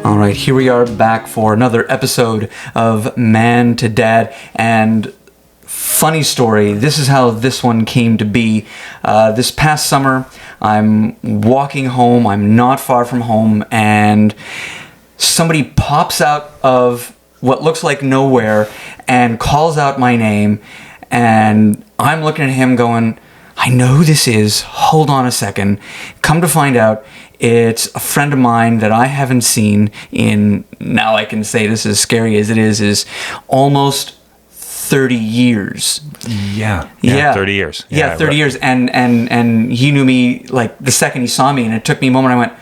All right, here we are back for another episode of Man to Dad. And funny story, this is how this one came to be. This past summer, I'm walking home, I'm not far from home, and somebody pops out of what looks like nowhere and calls out my name, and I'm looking at him going, I know who this is, hold on a second. Come to find out, it's a friend of mine that I haven't seen in, now I can say this as scary as it is almost 30 years. Yeah, 30 years. Yeah, 30 years. And he knew me like the second he saw me, and it took me a moment. I went,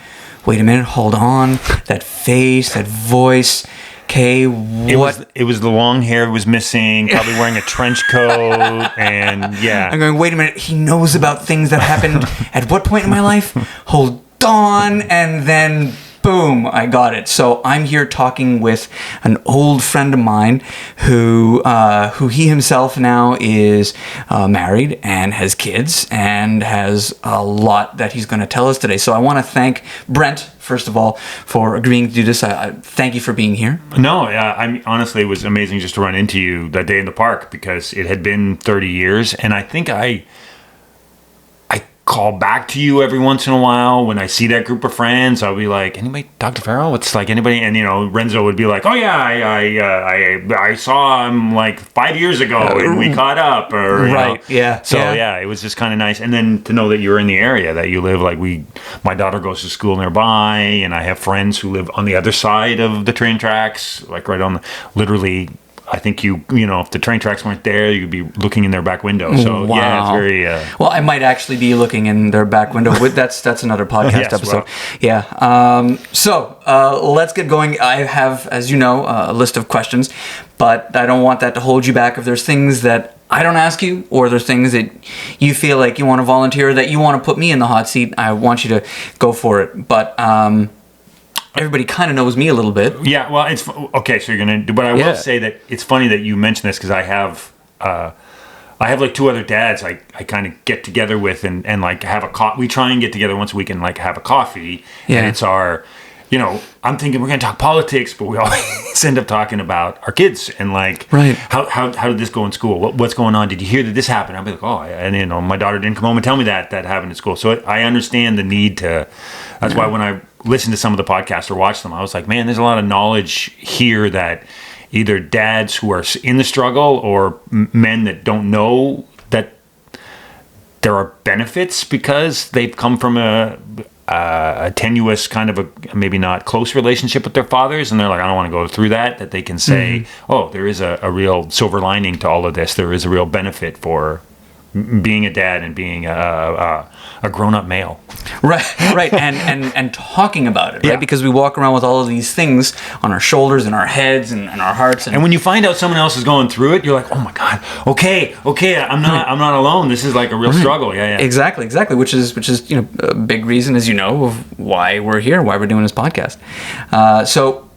wait a minute, hold on. That face, that voice. Okay, what? It was the long hair was missing, probably wearing a trench coat, and yeah. I'm going, wait a minute, he knows about things that happened at what point in my life? Hold on, and then boom, I got it. So I'm here talking with an old friend of mine who he himself now is married and has kids and has a lot that he's going to tell us today. So I want to thank Brent, first of all, for agreeing to do this. I thank you for being here. No, I honestly, it was amazing just to run into you that day in the park because it had been 30 years, and I think I call back to you every once in a while when I see that group of friends. I'll be like, anybody, Dr. Farrell? It's like anybody, and Renzo would be like, oh yeah, I saw him like 5 years ago and we caught up, or right, yeah. So yeah, it was just kind of nice, and then to know that you're in the area, that you live like my daughter goes to school nearby, and I have friends who live on the other side of the train tracks, like right on literally. I think if the train tracks weren't there, you'd be looking in their back window. So wow. Yeah, it's very. Well, I might actually be looking in their back window. That's another podcast episode. Well. Yeah. So let's get going. I have, as you know, a list of questions, but I don't want that to hold you back. If there's things that I don't ask you, or there's things that you feel like you want to volunteer, that you want to put me in the hot seat, I want you to go for it. But everybody kind of knows me a little bit. Yeah, well, it's okay. So you're gonna do, but I will say that it's funny that you mention this because I have like two other dads I kind of get together with and like have a we try and get together once a week and like have a coffee. Yeah. And it's our, I'm thinking we're gonna talk politics, but we always end up talking about our kids and like, right. How did this go in school? What's going on? Did you hear that this happened? I'll be like, oh, and my daughter didn't come home and tell me that happened in school. So I understand the need to. That's why when I listen to some of the podcasts or watch them, I was like, man, there's a lot of knowledge here that either dads who are in the struggle or men that don't know that there are benefits because they've come from a tenuous kind of a maybe not close relationship with their fathers, and they're like, I don't want to go through that they can say, oh, there is a real silver lining to all of this. There is a real benefit for being a dad and being a grown-up male. Right, and talking about it, right? Yeah. Because we walk around with all of these things on our shoulders and our heads and our hearts. And when you find out someone else is going through it, you're like, oh my God, okay, I'm not alone. This is like a real struggle. Yeah. Exactly. Which is a big reason, as you know, of why we're here, why we're doing this podcast. So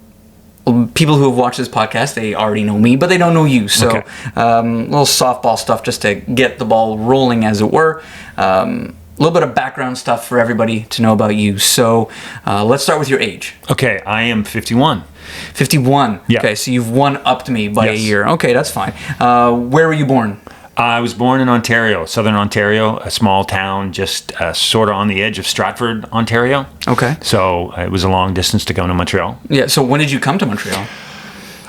people who have watched this podcast, they already know me, but they don't know you. So okay. Little softball stuff just to get the ball rolling, as it were. A little bit of background stuff for everybody to know about you. So let's start with your age. Okay, I am 51. 51? Yeah. Okay, so you've one upped me by a year. Okay, that's fine. Where were you born? I was born in Ontario, Southern Ontario, a small town just sort of on the edge of Stratford, Ontario. Okay. So it was a long distance to go to Montreal. Yeah, so when did you come to Montreal?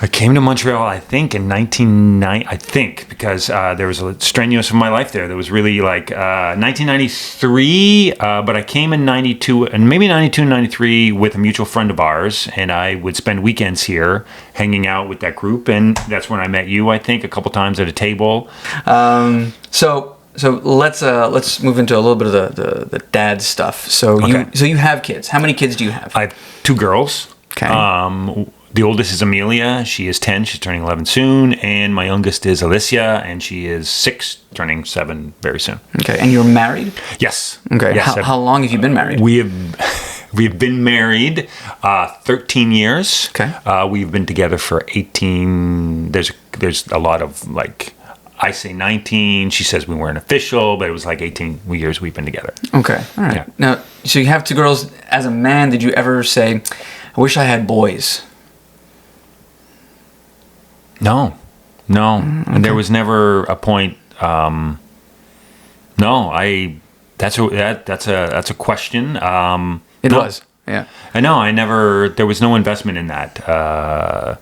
I came to Montreal, I think, in 1990, because there was a strenuous of my life there. There was really like 1993, but I came in 92, and maybe 92, 93 with a mutual friend of ours, and I would spend weekends here hanging out with that group, and that's when I met you, I think, a couple times at a table. So let's move into a little bit of the dad stuff. So you have kids. How many kids do you have? I have two girls. Okay. The oldest is Amelia. She is 10. She's turning 11 soon. And my youngest is Alicia, and she is 6, turning 7 very soon. Okay. And you're married? Yes. Okay. Yes, how long have you been married? We have been married 13 years. Okay. We've been together for 18. There's a lot of like, I say 19. She says we weren't official, but it was like 18 years we've been together. Okay. All right. Yeah. Now, so you have two girls. As a man, did you ever say, I wish I had boys. No. And there was never a point. No, that's a question. It was, yeah. I know. There was no investment in that.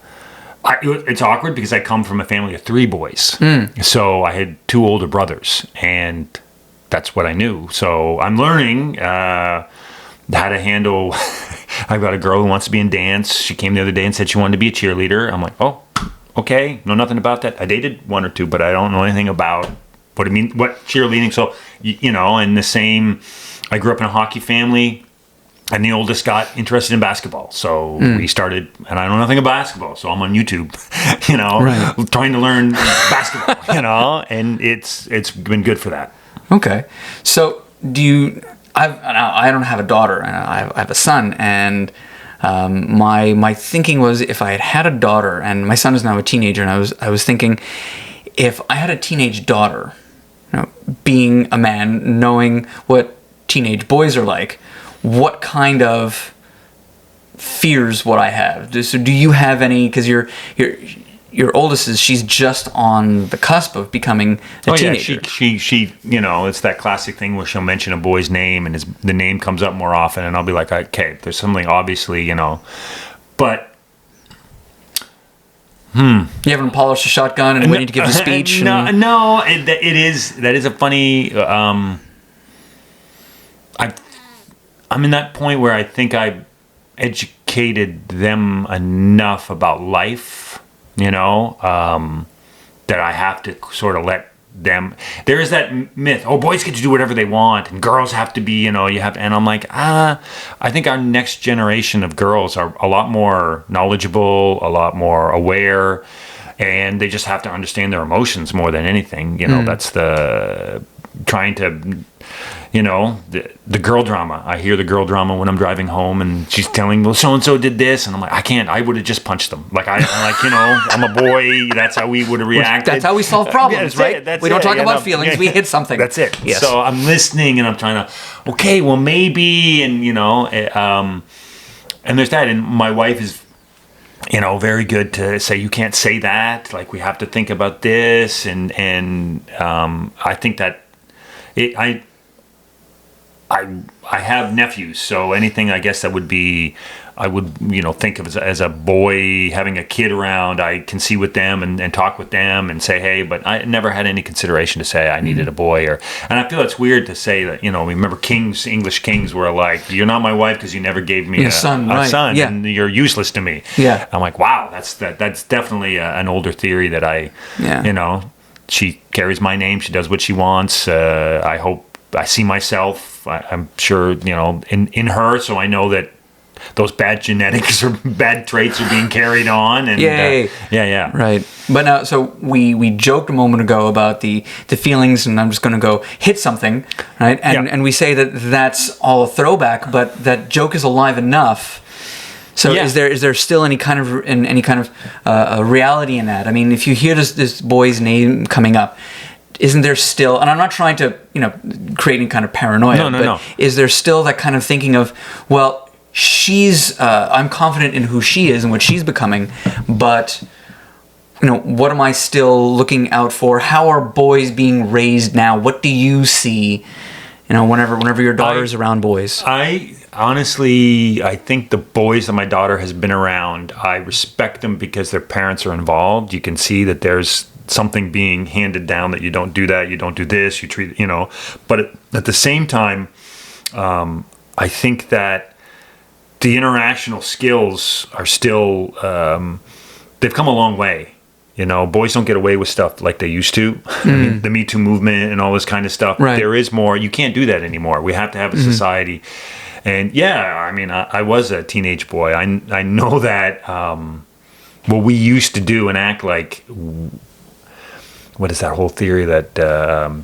It's awkward because I come from a family of 3 boys. So I had 2 older brothers, and that's what I knew. So I'm learning how to handle. I've got a girl who wants to be in dance. She came the other day and said she wanted to be a cheerleader. I'm like, oh, okay. Know nothing about that. I dated 1 or 2, but I don't know anything about what cheerleading. So, and the same, I grew up in a hockey family. And the oldest got interested in basketball. So we started, and I know nothing about basketball. So I'm on YouTube, right. trying to learn basketball, and it's been good for that. Okay. So I don't have a daughter, and I have a son, and my thinking was if I had a daughter, and my son is now a teenager, and I was thinking if I had a teenage daughter, being a man, knowing what teenage boys are like, what kind of fears would I have? So do you have any? Because your oldest she's just on the cusp of becoming a teenager. Yeah, she it's that classic thing where she'll mention a boy's name and the name comes up more often, and I'll be like, okay, there's something obviously, but. You haven't polished a shotgun and waiting to give the speech. That is a funny. I'm in that point where I think I educated them enough about life, that I have to sort of let them. There is that myth, boys get to do whatever they want, and girls have to be, you have to. And I'm like, I think our next generation of girls are a lot more knowledgeable, a lot more aware, and they just have to understand their emotions more than anything. That's the trying to. The girl drama. I hear the girl drama when I'm driving home, and she's telling, well, so-and-so did this, and I'm like, I can't. I would have just punched them. Like, I'm a boy. That's how we would have reacted. That's how we solve problems, right? We don't talk about feelings. We hit something. That's it. Yes. So I'm listening, and I'm trying to, okay, well, maybe, and, and there's that. And my wife is, very good to say, you can't say that. Like, we have to think about this. And I think that I have nephews, so anything I guess that would be, I would think of as a boy having a kid around. I can see with them and talk with them and say, hey, but I never had any consideration to say I needed a boy, and I feel it's weird to say that. Remember English kings were like, you're not my wife because you never gave me a son, yeah. and you're useless to me. Yeah, I'm like, wow, that's definitely an older theory that she carries my name, she does what she wants. I hope. I see myself, I'm sure, in her, so I know that those bad genetics or bad traits are being carried on. And yeah. Right. But now, so we joked a moment ago about the feelings, and I'm just going to go hit something, right? And we say that that's all a throwback, but that joke is alive enough. So is there still any kind of reality in that? I mean, if you hear this boy's name coming up, isn't there still, and I'm not trying to, create any kind of paranoia, no. Is there still that kind of thinking of, well, I'm confident in who she is and what she's becoming, but, what am I still looking out for? How are boys being raised now? What do you see, whenever your daughter's around boys? I think the boys that my daughter has been around, I respect them because their parents are involved. You can see that there's something being handed down, that you don't do that, you don't do this, you treat, but at the same time, I think that the international skills are still, they've come a long way. Boys don't get away with stuff like they used to. I mean, the Me Too movement and all this kind of stuff. Right. There is more. You can't do that anymore. We have to have a society. And I was a teenage boy. I know that what we used to do and act like, what is that whole theory that,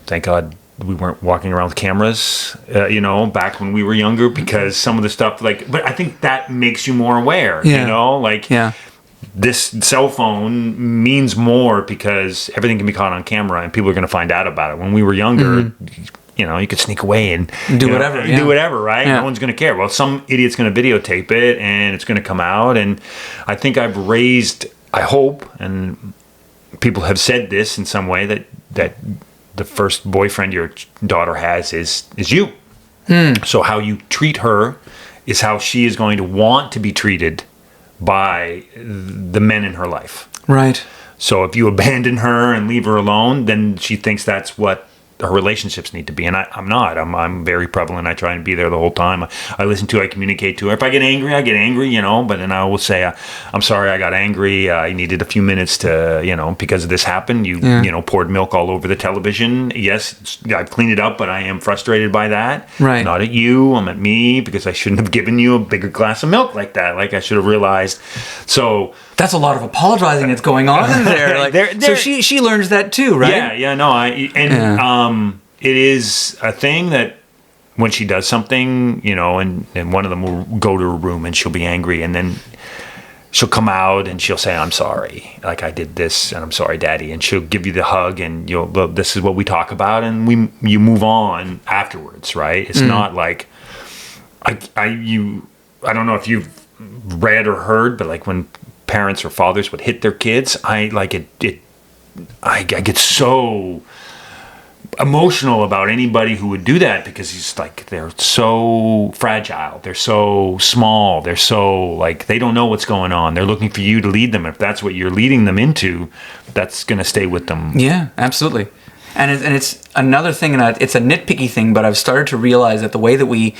thank God we weren't walking around with cameras, back when we were younger, because some of the stuff, but I think that makes you more aware, this cell phone means more because everything can be caught on camera and people are going to find out about it. When we were younger, you could sneak away and Do whatever, yeah. do whatever, right? Yeah. No one's going to care. Well, some idiot's going to videotape it, and it's going to come out. And I think I've raised, I hope, and people have said this in some way, that the first boyfriend your daughter has is you. So how you treat her is how she is going to want to be treated by the men in her life. Right. So if you abandon her and leave her alone, then she thinks that's what her relationships need to be. And I'm not. I'm very prevalent. I try and be there the whole time. I listen to her. I communicate to her. If I get angry, I get angry, but then I will say, I'm sorry I got angry. I needed a few minutes to, because this happened. You poured milk all over the television. Yes, I've cleaned it up, but I am frustrated by that. Right. Not at you. I'm at me, because I shouldn't have given you a bigger glass of milk like that. Like I should have realized. So that's a lot of apologizing that's going on in there. Like, so she learns that too, right? Yeah, no. It is a thing that when she does something, and one of them will go to her room and she'll be angry, and then she'll come out and she'll say, "I'm sorry, like I did this, and I'm sorry, Daddy," and she'll give you the hug, and this is what we talk about, and you move on afterwards, right? It's not like I don't know if you've read or heard, but like when parents or fathers would hit their kids, I get so emotional about anybody who would do that, because it's like they're so fragile, they're so small, they're so like they don't know what's going on. They're looking for you to lead them. If that's what you're leading them into, that's going to stay with them. Yeah, absolutely. And it's another thing, and it's a nitpicky thing, but I've started to realize that the way that we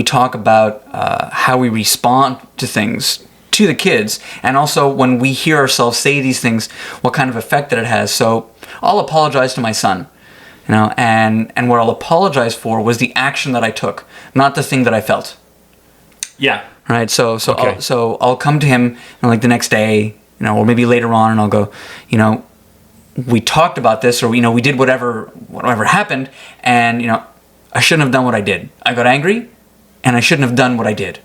talk about how we respond to things to the kids, and also when we hear ourselves say these things, what kind of effect that it has. So I'll apologize to my son, and what I'll apologize for was the action that I took, not the thing that I felt. Yeah. Right. So Okay. I'll come to him, and like the next day, or maybe later on, and I'll go, we talked about this, or we did whatever happened, and I shouldn't have done what I did. I got angry, and I shouldn't have done what I did.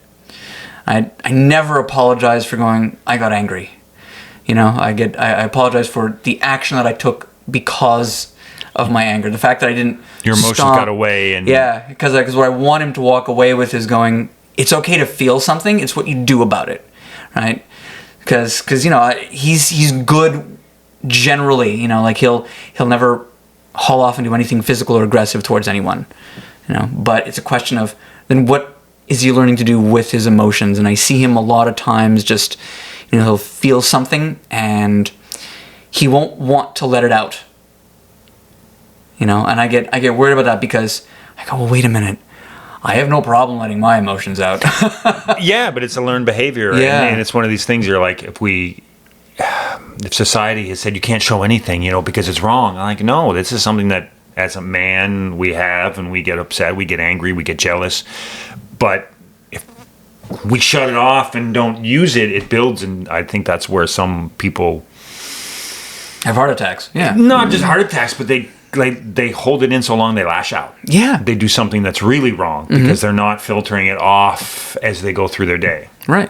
I never apologize for going, I got angry. I apologize for the action that I took because of my anger. The fact that I didn't Your emotions stop. got away. And Yeah, because what I want him to walk away with is going, it's okay to feel something, it's what you do about it, right? Because he's good generally, like he'll never haul off and do anything physical or aggressive towards anyone, but it's a question of then what is he learning to do with his emotions. And I see him a lot of times just, he'll feel something and he won't want to let it out, and I get worried about that, because I go, well, wait a minute, I have no problem letting my emotions out. Yeah, but it's a learned behavior. Yeah. And it's one of these things, you're like, if society has said you can't show anything, because it's wrong. I'm like, no, this is something that as a man we have, and we get upset, we get angry, we get jealous. But if we shut it off and don't use it, it builds. And I think that's where some people Have heart attacks. Yeah. Not just heart attacks, but they hold it in so long they lash out. Yeah. They do something that's really wrong because they're not filtering it off as they go through their day. Right.